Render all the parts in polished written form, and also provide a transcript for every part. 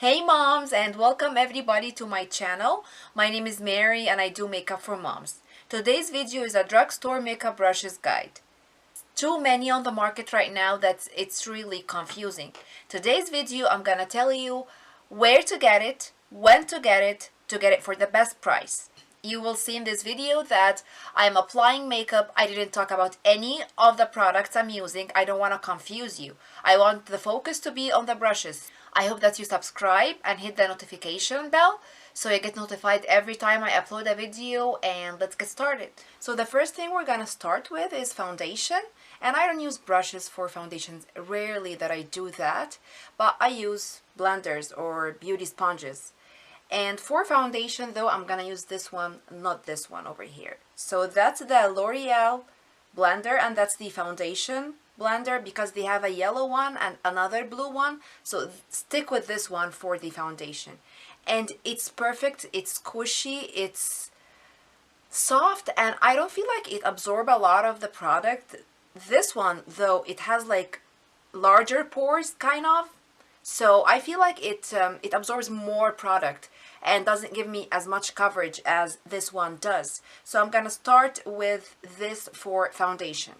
Hey moms, and welcome everybody to my channel. My name is Mary and I do makeup for moms. Today's video is a drugstore makeup brushes guide. Too many on the market right now that it's really confusing. Today's video I'm gonna tell you where to get it, when to get it for the best price. You will see in this video that I'm applying makeup. I didn't talk about any of the products I'm using. I don't want to confuse you. I want the focus to be on the brushes. I hope that you subscribe and hit the notification bell so you get notified every time I upload a video, and let's get started. So the first thing we're gonna start with is foundation, and I don't use brushes for foundations. Rarely that I do that, but I use blenders or beauty sponges. And for foundation though, I'm gonna use this one, not this one over here. So that's the L'Oreal blender, and that's the foundation blender because they have a yellow one and another blue one. So stick with this one for the foundation. And it's perfect, it's squishy, it's soft, and I don't feel like it absorbs a lot of the product. This one though, it has like larger pores kind of. So I feel like it absorbs more product and doesn't give me as much coverage as this one does. So I'm gonna start with this for foundation.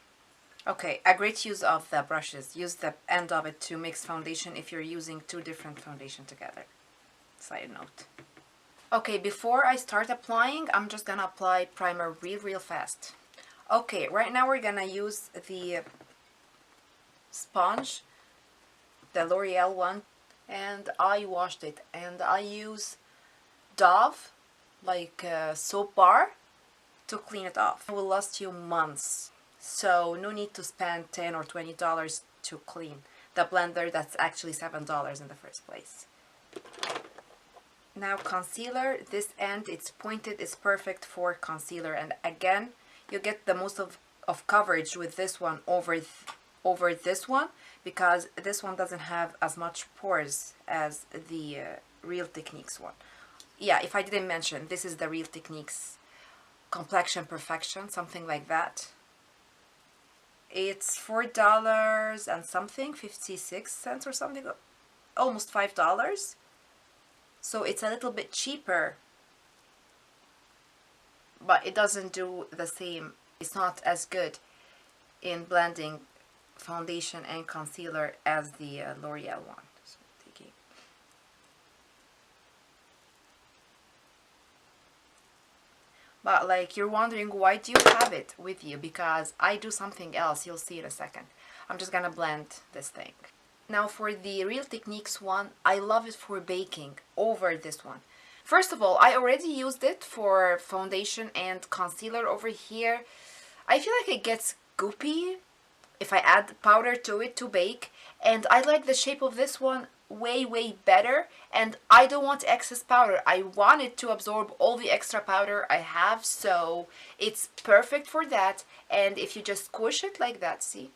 Okay, a great use of the brushes. Use the end of it to mix foundation if you're using two different foundation together. Side note. Okay, before I start applying, I'm just gonna apply primer real fast. Okay, right now we're gonna use the sponge, the L'Oreal one, and I washed it, and I use Dove, like a soap bar, to clean it off. It will last you months, so no need to spend $10 or $20 to clean the blender that's actually $7 in the first place. Now concealer, this end, it's pointed, is perfect for concealer, and again you get the most of coverage with this one over this one, because this one doesn't have as much pores as the Real Techniques one. Yeah, if I didn't mention, this is the Real Techniques Complexion Perfection, something like that. It's $4 and something, 56 cents or something, almost $5. So it's a little bit cheaper, but it doesn't do the same. It's not as good in blending foundation and concealer as the L'Oreal one. So but like, you're wondering why do you have it with you? Because I do something else. You'll see in a second. I'm just gonna blend this thing. Now for the Real Techniques one, I love it for baking over this one. First of all, I already used it for foundation and concealer over here. I feel like it gets goopy if I add powder to it to bake, and I like the shape of this one way better, and I don't want excess powder. I want it to absorb all the extra powder I have, so it's perfect for that. And if you just squish it like that, see?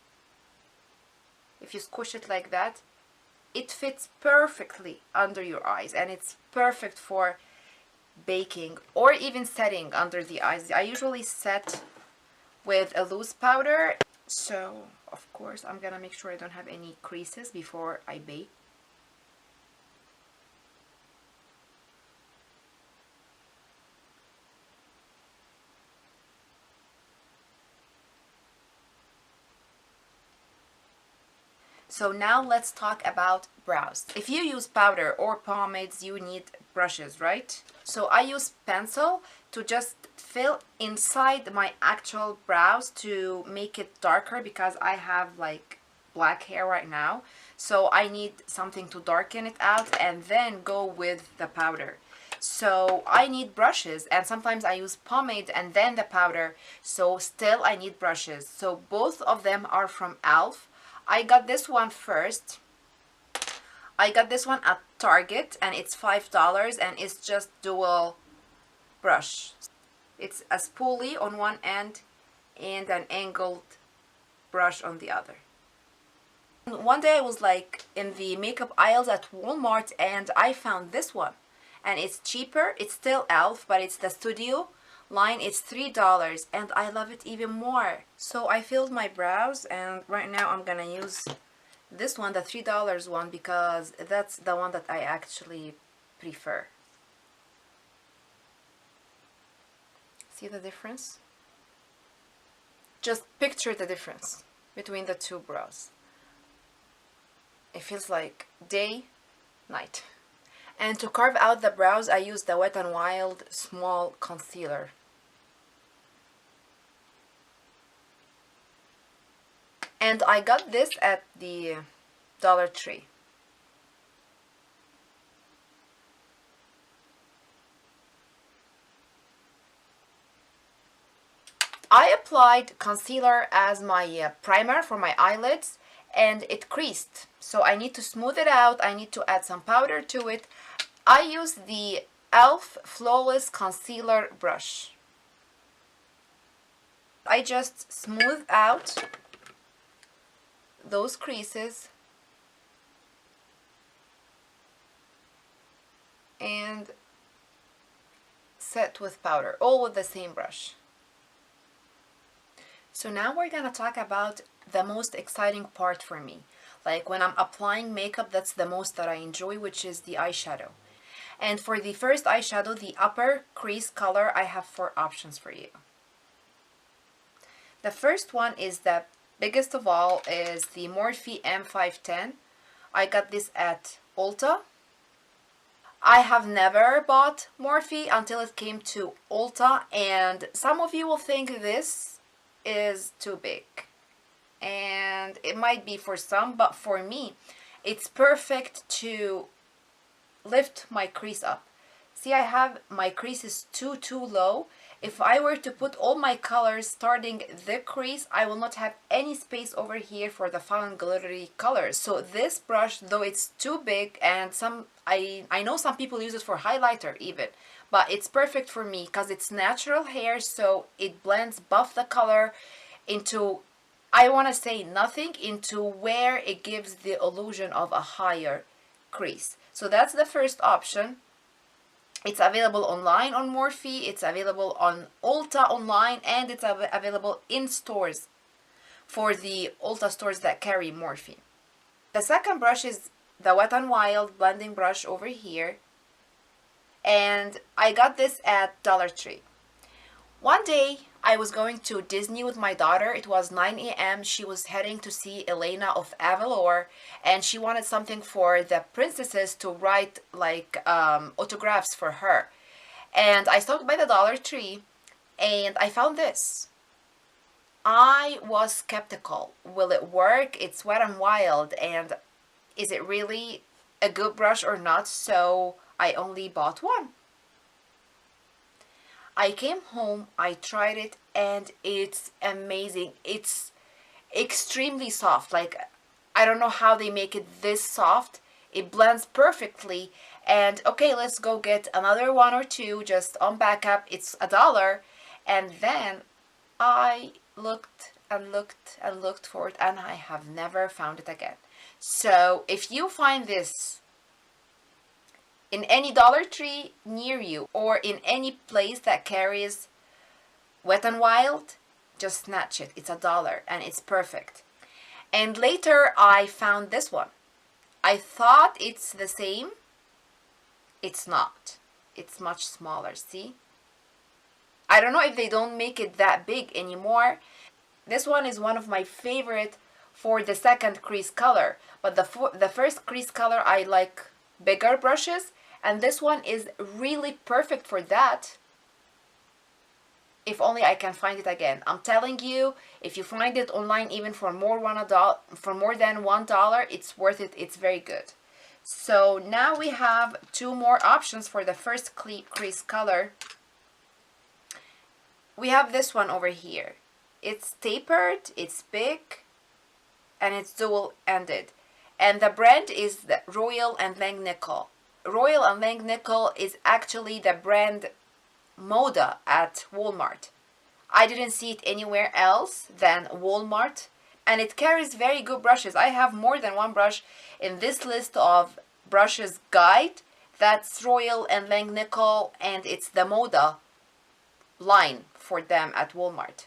If you squish it like that, it fits perfectly under your eyes, and it's perfect for baking or even setting under the eyes. I usually set with a loose powder, so of course I'm gonna make sure I don't have any creases before I bake. So now let's talk about brows. If you use powder or pomades, you need brushes, right? So I use pencil to just fill inside my actual brows to make it darker, because I have like black hair right now. So I need something to darken it out and then go with the powder. So I need brushes, and sometimes I use pomade and then the powder. So still I need brushes. So both of them are from e.l.f. I got this one first. I got this one at Target, and it's $5, and it's just dual brush. It's a spoolie on one end and an angled brush on the other. One day I was like in the makeup aisles at Walmart, and I found this one, and it's cheaper. It's still e.l.f., but it's the Studio line. It's $3, and I love it even more. So I filled my brows, and right now I'm gonna use this one, the $3 one, because that's the one that I actually prefer. See the difference? Just picture the difference between the two brows. It feels like day, night. And to carve out the brows, I use the Wet n Wild Small Concealer. And I got this at the Dollar Tree. I applied concealer as my primer for my eyelids, and it creased. So I need to smooth it out. I need to add some powder to it. I use the e.l.f. Flawless Concealer brush. I just smooth out those creases and set with powder, all with the same brush. So now we're gonna talk about the most exciting part for me. Like when I'm applying makeup, that's the most that I enjoy, which is the eyeshadow. And for the first eyeshadow, the upper crease color, I have 4 options for you. The first one is the biggest of all, is the Morphe M510. I got this at Ulta. I have never bought Morphe until it came to Ulta, and some of you will think this is too big. And it might be for some, but for me, it's perfect to lift my crease up. See, I have my creases too low. If I were to put all my colors starting the crease, I will not have any space over here for the fun glittery colors. So this brush, though it's too big, and I know some people use it for highlighter even, but it's perfect for me because it's natural hair, so it blends buff the color into, I want to say nothing, into where it gives the illusion of a higher crease. So that's the first option. It's available online on Morphe, it's available on Ulta online, and it's available in stores for the Ulta stores that carry Morphe. The second brush is the Wet n Wild blending brush over here, and I got this at Dollar Tree. One day I was going to Disney with my daughter. It was 9 a.m. She was heading to see Elena of Avalor, and she wanted something for the princesses to write like autographs for her. And I stopped by the Dollar Tree and I found this. I was skeptical. Will it work? It's Wet n Wild, and is it really a good brush or not? So I only bought one. I came home, I tried it, and it's amazing. It's extremely soft. Like, I don't know how they make it this soft. It blends perfectly. And okay, let's go get another one or two just on backup. It's $1. And then I looked and looked and looked for it, and I have never found it again. So if you find this in any Dollar Tree near you, or in any place that carries Wet n Wild, just snatch it. It's $1 and it's perfect. And later I found this one. I thought it's the same. It's not. It's much smaller, see? I don't know if they don't make it that big anymore. This one is one of my favorite for the second crease color, but the first crease color I like bigger brushes, and this one is really perfect for that. If only I can find it again. I'm telling you, if you find it online even for more than $1, it's worth it. It's very good. So now we have 2 more options for the first crease color. We have this one over here. It's tapered, it's big, and it's dual-ended. And the brand is the Royal and Langnickel. Royal and Langnickel is actually the brand Moda at Walmart. I didn't see it anywhere else than Walmart, and it carries very good brushes. I have more than one brush in this list of brushes guide. That's Royal and Langnickel, and it's the Moda line for them at Walmart.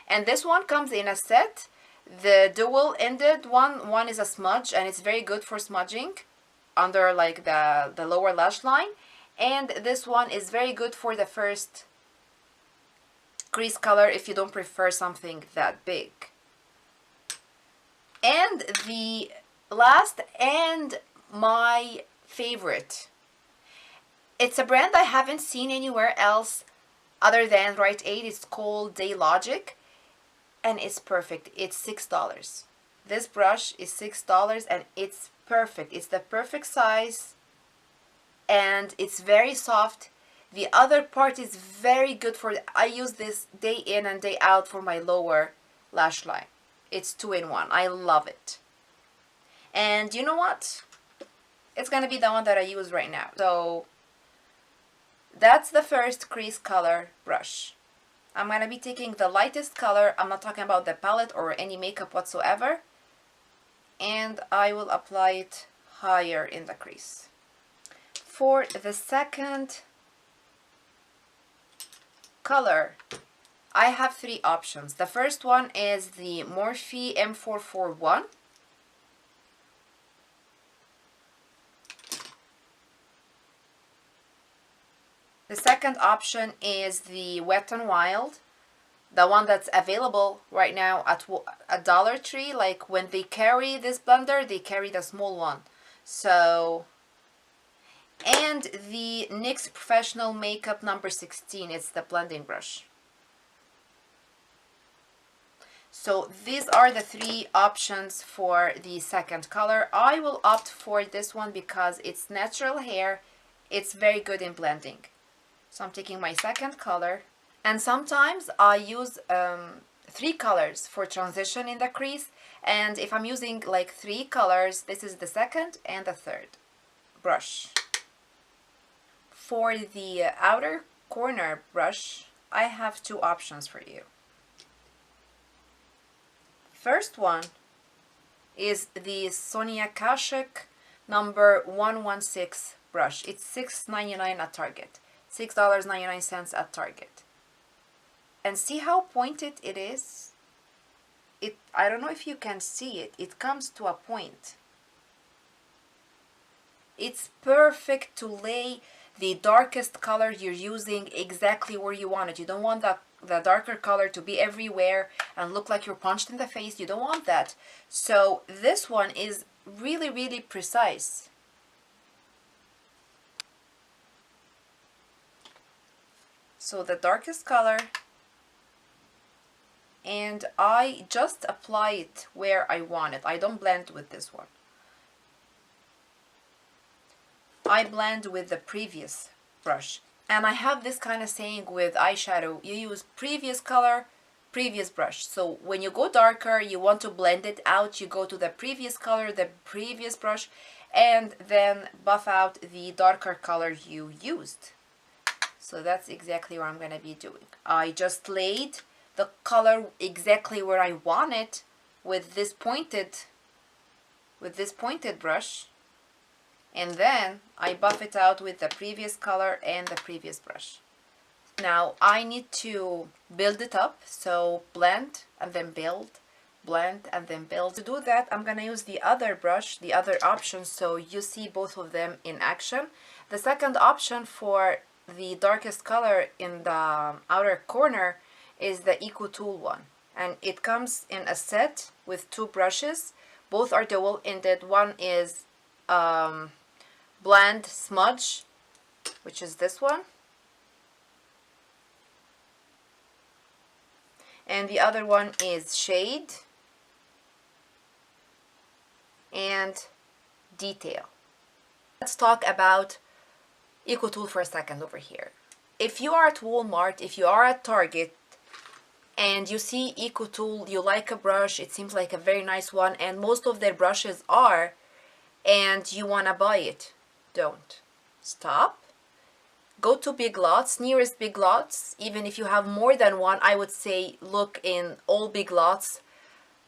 And this one comes in a set. The dual-ended one is a smudge, and it's very good for smudging under like the lower lash line. And this one is very good for the first crease color if you don't prefer something that big. And the last and my favorite, it's a brand I haven't seen anywhere else other than Rite Aid. It's called Day Logic, and it's perfect. It's $6. This brush is $6 and it's perfect. It's the perfect size and it's very soft. The other part is very good for, I use this day in and day out for my lower lash line. It's 2-in-1. I love it. And you know what? It's gonna be the one that I use right now. So that's the first crease color brush. I'm gonna be taking the lightest color. I'm not talking about the palette or any makeup whatsoever. And I will apply it higher in the crease. For the second color, I have 3 options. The first one is the Morphe M441. The second option is the Wet n Wild, the one that's available right now at a Dollar Tree. Like when they carry this blender, they carry the small one. So, and the NYX Professional Makeup number 16, it's the blending brush. So these are the 3 options for the second color. I will opt for this one because it's natural hair. It's very good in blending. So I'm taking my second color, and sometimes I use 3 colors for transition in the crease. And if I'm using like 3 colors, this is the second and the third brush. For the outer corner brush, I have 2 options for you. First one is the Sonia Kashuk number 116 brush. It's $6.99 at Target. $6.99 at Target. And see how pointed it is? I don't know if you can see it. It comes to a point. It's perfect to lay the darkest color you're using exactly where you want it. You don't want the darker color to be everywhere and look like you're punched in the face. You don't want that. So this one is really, really precise. So the darkest color, and I just apply it where I want it. I don't blend with this one. I blend with the previous brush. And I have this kind of saying with eyeshadow, you use previous color, previous brush. So when you go darker, you want to blend it out, you go to the previous color, the previous brush, and then buff out the darker color you used. So that's exactly what I'm going to be doing. I just laid the color exactly where I want it with this pointed brush. And then I buff it out with the previous color and the previous brush. Now I need to build it up. So blend and then build, blend and then build. To do that, I'm going to use the other brush, the other option, so you see both of them in action. The second option for the darkest color in the outer corner is the Eco Tool one, and it comes in a set with 2 brushes. Both are dual-ended. One is Blend Smudge, which is this one, and the other one is Shade and Detail. Let's talk about Eco Tool for a second over here. If you are at Walmart, if you are at Target, and you see Eco Tool, you like a brush, it seems like a very nice one, and most of their brushes are, and you want to buy it, don't. Stop. Go to Big Lots, nearest Big Lots. Even if you have more than one, I would say look in all Big Lots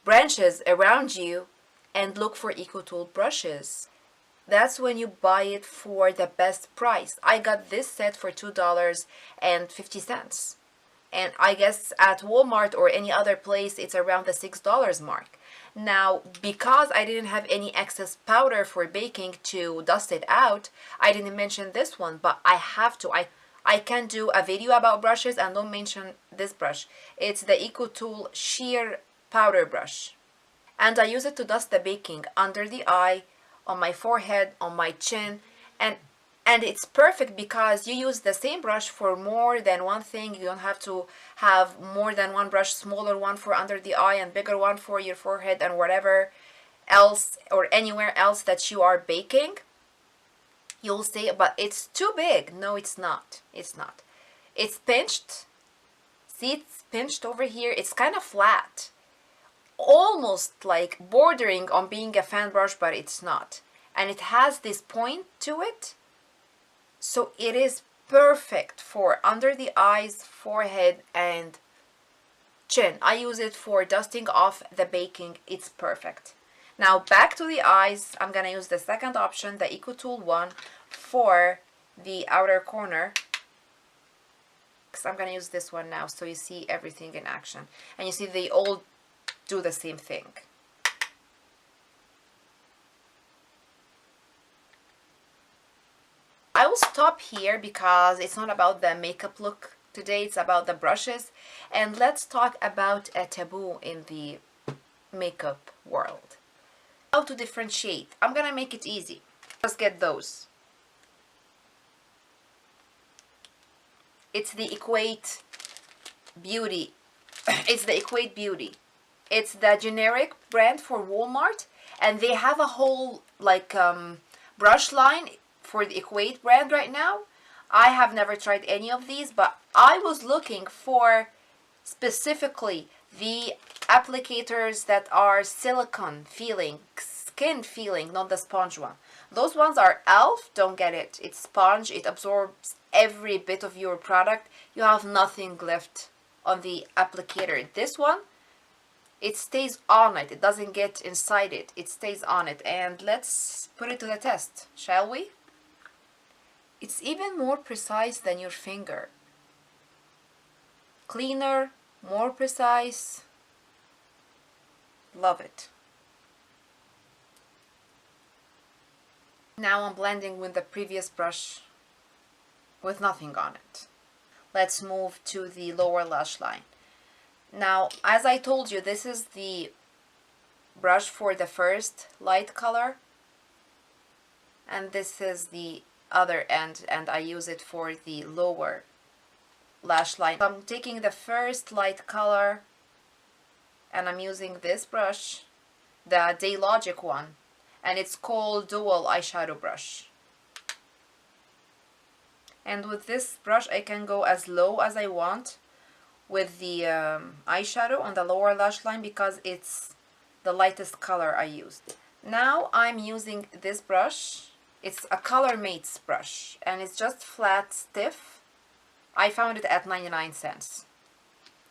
branches around you and look for Eco Tool brushes. That's when you buy it for the best price. I got this set for $2.50. And I guess at Walmart or any other place, it's around the $6 mark. Now, because I didn't have any excess powder for baking to dust it out, I didn't mention this one, but I have to. I can do a video about brushes and don't mention this brush. It's the EcoTool Sheer Powder Brush. And I use it to dust the baking under the eye, on my forehead, on my chin, and it's perfect because you use the same brush for more than one thing. You don't have to have more than one brush, smaller one for under the eye and bigger one for your forehead and whatever else or anywhere else that you are baking. You'll say, but it's too big. No, it's not. It's not. It's pinched. See, it's pinched over here. It's kind of flat. Almost like bordering on being a fan brush, but it's not. And it has this point to it. So it is perfect for under the eyes, forehead, and chin. I use it for dusting off the baking. It's perfect. Now back to the eyes. I'm going to use the second option, the EcoTool one, for the outer corner. I'm going to use this one now so you see everything in action. And you see they all do the same thing. I will stop here because it's not about the makeup look today, it's about the brushes. And let's talk about a taboo in the makeup world. How to differentiate. I'm gonna make it easy. Let's get those. It's the Equate Beauty. It's the Equate Beauty. It's the generic brand for Walmart, and they have a whole like brush line for the Equate brand right now. I have never tried any of these, but I was looking for specifically the applicators that are silicone feeling, skin feeling, not the sponge one. Those ones are e.l.f. Don't get it. It's sponge. It absorbs every bit of your product. You have nothing left on the applicator. This one, it stays on it. It doesn't get inside it. It stays on it. And let's put it to the test, shall we? It's even more precise than your finger. Cleaner, more precise. Love it. Now I'm blending with the previous brush with nothing on it. Let's move to the lower lash line. Now, as I told you, this is the brush for the first light color, and this is the other end, and I use it for the lower lash line. So I'm taking the first light color and I'm using this brush, the Daylogic one, and it's called Dual Eyeshadow Brush. And with this brush I can go as low as I want with the eyeshadow on the lower lash line because it's the lightest color I used. Now I'm using this brush. It's a Color Mates brush and it's just flat, stiff. I found it at 99 cents.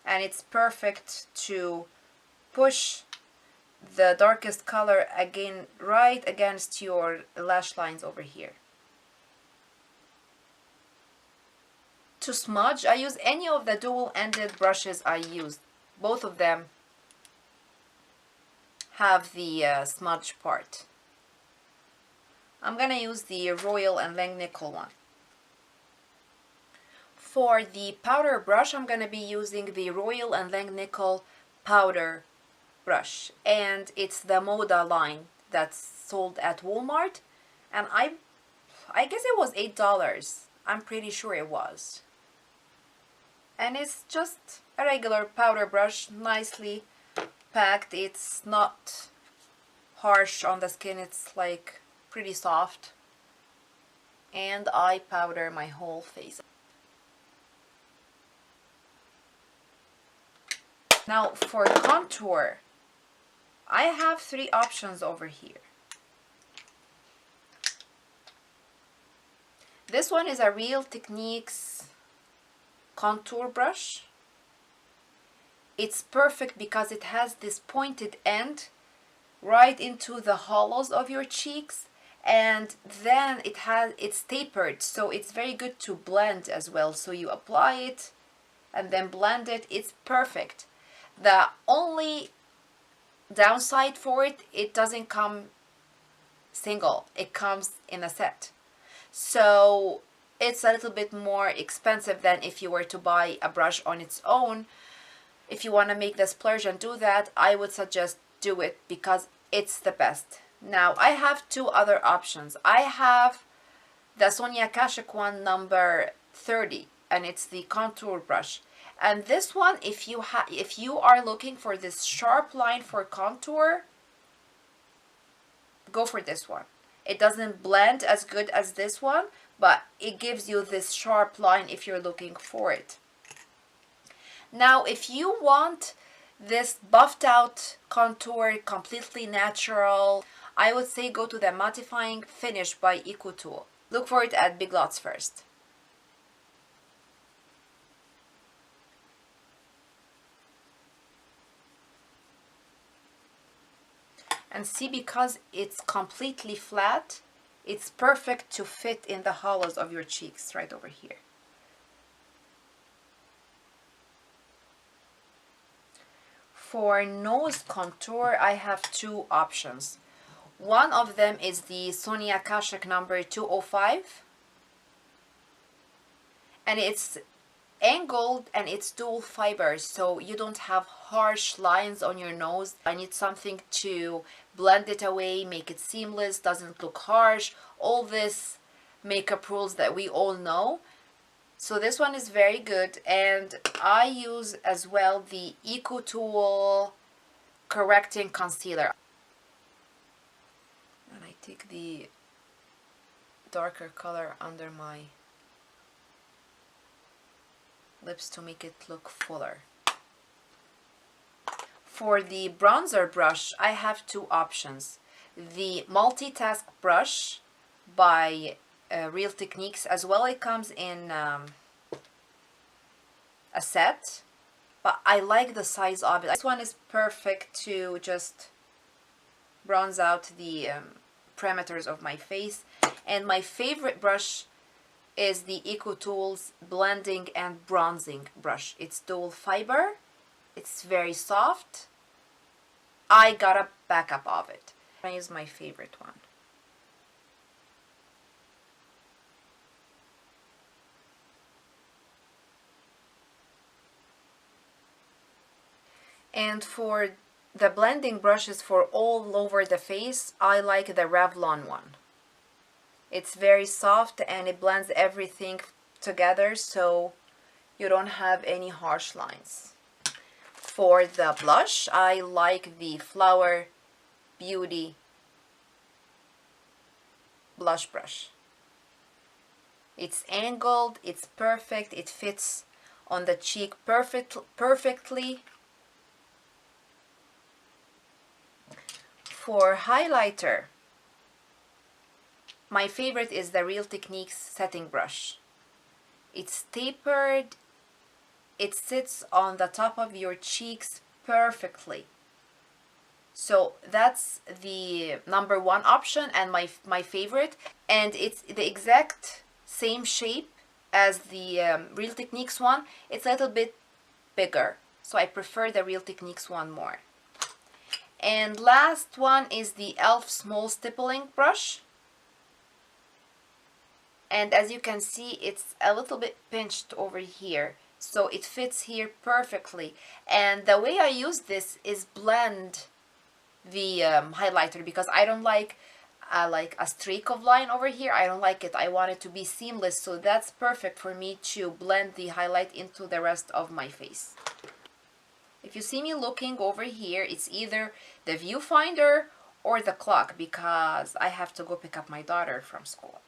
And it's perfect to push the darkest color again right against your lash lines over here. To smudge, I use any of the dual-ended brushes I used. Both of them have the smudge part. I'm gonna use the Royal and Langnickel one. For the powder brush, I'm gonna be using the Royal and Langnickel powder brush, and it's the Moda line that's sold at Walmart, and I guess it was $8. I'm pretty sure it was. And it's just a regular powder brush, nicely packed. It's not harsh on the skin, it's like pretty soft. And I powder my whole face. Now for contour, I have 3 options over here. This one is a Real Techniques contour brush. It's perfect because it has this pointed end right into the hollows of your cheeks, and then it's tapered, so it's very good to blend as well. So you apply it and then blend it. It's perfect. The only downside for it, it doesn't come single, it comes in a set, so it's a little bit more expensive than if you were to buy a brush on its own. If you want to make the splurge and do that, I would suggest do it because it's the best. Now I have two other options. I have the Sonia Kashuk one, number 30, and it's the contour brush. And this one, if you are looking for this sharp line for contour, go for this one. It doesn't blend as good as this one, but it gives you this sharp line if you're looking for it. Now, if you want this buffed out contour, completely natural, I would say go to the Mattifying Finish by EcoTool. Look for it at Big Lots first. And see, because it's completely flat, it's perfect to fit in the hollows of your cheeks right over here. For nose contour, I have two options. One of them is the Sonia Kashuk number 205, and it's angled and it's dual fiber, so you don't have harsh lines on your nose. I need something to blend it away, make it seamless, doesn't look harsh, all this makeup rules that we all know. So this one is very good, and I use as well the EcoTool Correcting Concealer. And I take the darker color under my lips to make it look fuller. For the bronzer brush, I have two options. The Multitask Brush by Real Techniques as well. It comes in a set, but I like the size of it. This one is perfect to just bronze out the perimeters of my face. And my favorite brush is the EcoTools Blending and Bronzing brush. It's dual fiber, it's very soft. I got a backup of it. I use my favorite one. And for the blending brushes for all over the face, I like the Revlon one. It's very soft and it blends everything together, so you don't have any harsh lines. For the blush, I like the Flower Beauty blush brush. It's angled, it's perfect, it fits on the cheek perfectly. For highlighter, my favorite is the Real Techniques setting brush. It's tapered, it sits on the top of your cheeks perfectly. So that's the number one option and my favorite. And it's the exact same shape as the Real Techniques one. It's a little bit bigger, so I prefer the Real Techniques one more. And last one is the e.l.f. Small Stippling Brush. And as you can see, it's a little bit pinched over here, so it fits here perfectly. And the way I use this is blend the highlighter, because I don't like a streak of line over here. I don't like it. I want it to be seamless, so that's perfect for me to blend the highlight into the rest of my face. If you see me looking over here, it's either the viewfinder or the clock, because I have to go pick up my daughter from school.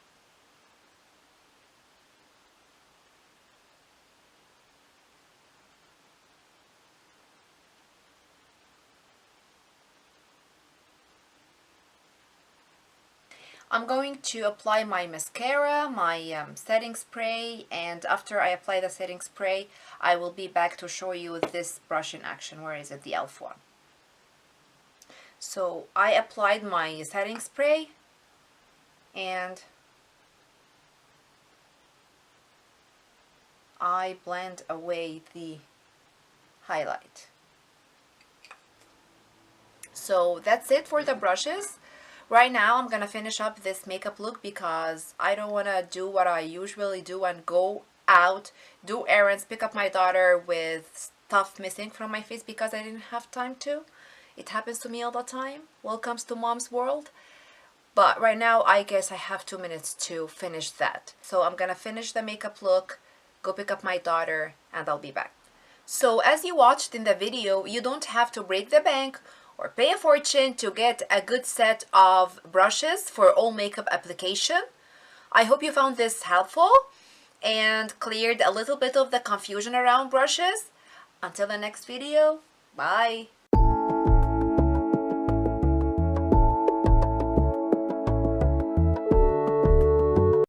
I'm going to apply my mascara, my setting spray, and after I apply the setting spray, I will be back to show you this brush in action. Where is it? The e.l.f. one. So I applied my setting spray, and I blend away the highlight. So that's it for the brushes. Right now I'm gonna finish up this makeup look because I don't want to do what I usually do and go out, do errands, pick up my daughter with stuff missing from my face because I didn't have time to. It happens to me all the time. Welcome to mom's world. But right now I guess I have 2 minutes to finish that. So I'm gonna finish the makeup look, go pick up my daughter, and I'll be back. So as you watched in the video, you don't have to break the bank or pay a fortune to get a good set of brushes for all makeup application. I hope you found this helpful and cleared a little bit of the confusion around brushes. Until the next video, bye!